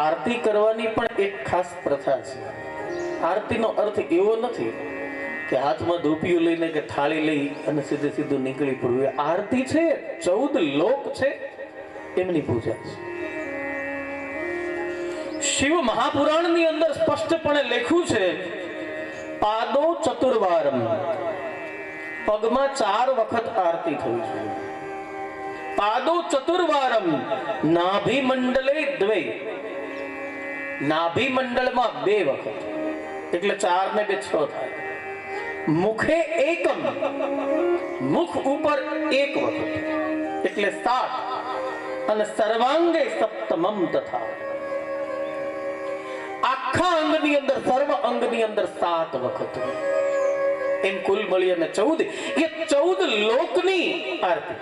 આરતી કરવાની પણ એક ખાસ પ્રથા છે. આરતીનો અર્થ એવો નથી કે હાથમાં ધૂપિયું લઈને કે થાળી લઈ અને સીધે સીધું નીકળી પડવું. આરતી છે 14 લોક છે એમની પૂજા છે. શિવ મહાપુરાણની અંદર સ્પષ્ટપણે લખ્યું છે પાદો ચતુર્વારમ, પગમાં 4 વખત આરતી થવી જોઈએ. પાદો ચતુર્વારમ નાભી મંડલે દ્વે, નાભી મંડળમાં 2 વખત એટલે 4 ને 2 6 થાય. મુખે એકમ, મુખ ઉપર 1 વખત એટલે 7, અને સર્વાંગે સપ્તમમ તથા, આખા અંગની અંદર સર્વ અંગની અંદર 7 વખત, એમ કુલ મળી અને 14. એ 14 લોકની આરતી.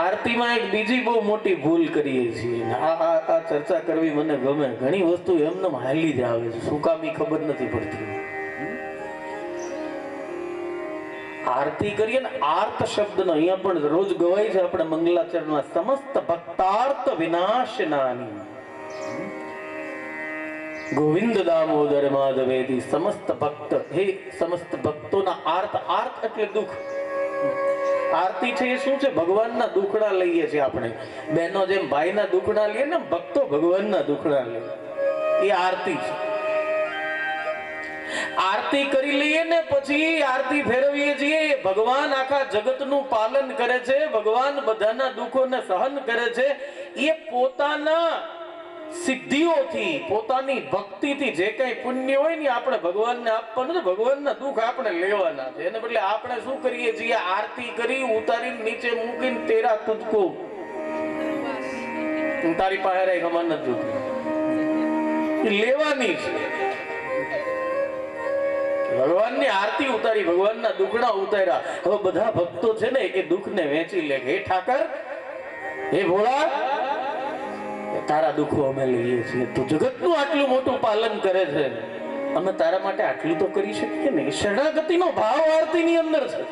આરતીમાં એક બીજી બહુ મોટી ભૂલ કરીએ છીએ. આ ચર્ચા કરવી મને ગમે. ઘણી વસ્તુ એમને હાલી જ આવે છે, શું કામ ખબર નથી પડતી. આરતી કરીએ ને, આર્ત શબ્દનો અહીંયા પણ રોજ ગવાય છે આપણે મંગલાચરણમાં, સમસ્ત ભક્તાર્થ વિનાશનાની ગોવિંદ દામોદર માધવેદી સમસ્ત ભક્ત, હે સમસ્ત ભક્તોના આર્ત. આર્ત એટલે દુઃખ. આરતી છે એ શું છે? ભગવાનના દુખડા લઈએ છીએ આપણે. બહેનો જેમ ભાઈના દુખડા લઈએ ને, ભક્તો ભગવાનના દુખડા લે, એ આરતી છે. આરતી કરી લઈએ ને પછી આરતી ફેરવીએ છીએ. ભગવાન આખા જગતનું પાલન કરે છે, ભગવાન બધાના દુઃખોને સહન કરે છે. એ પોતાના સિદ્ધિઓથી, પોતાની ભક્તિથી જે કઈ પુણ્ય હોય ને આપણે ભગવાનને આપવાનું છે. ભગવાનના દુઃખ આપણે લેવાના છે. એને બદલે આપણે શું કરીએ છીએ? આરતી કરી, ઉતારીને નીચે મૂકીને તેરા તુજકો, તારી પાસે રહી ખબર નથી લેવાની છે. ભગવાનની આરતી ઉતારી, ભગવાનના દુખડા ઉતાર્યા. હવે બધા ભક્તો છે ને એ દુઃખને વેચી લે. હે ઠાકર, હે ભોળા, તારા દુઃખો અમે લઈએ છીએ. તું જગતનું આટલું મોટું પાલન કરે છે, અમે તારા માટે આટલું તો કરી શકીએ ને. શરણાગતિનો ભાવ આરતીની અંદર છે.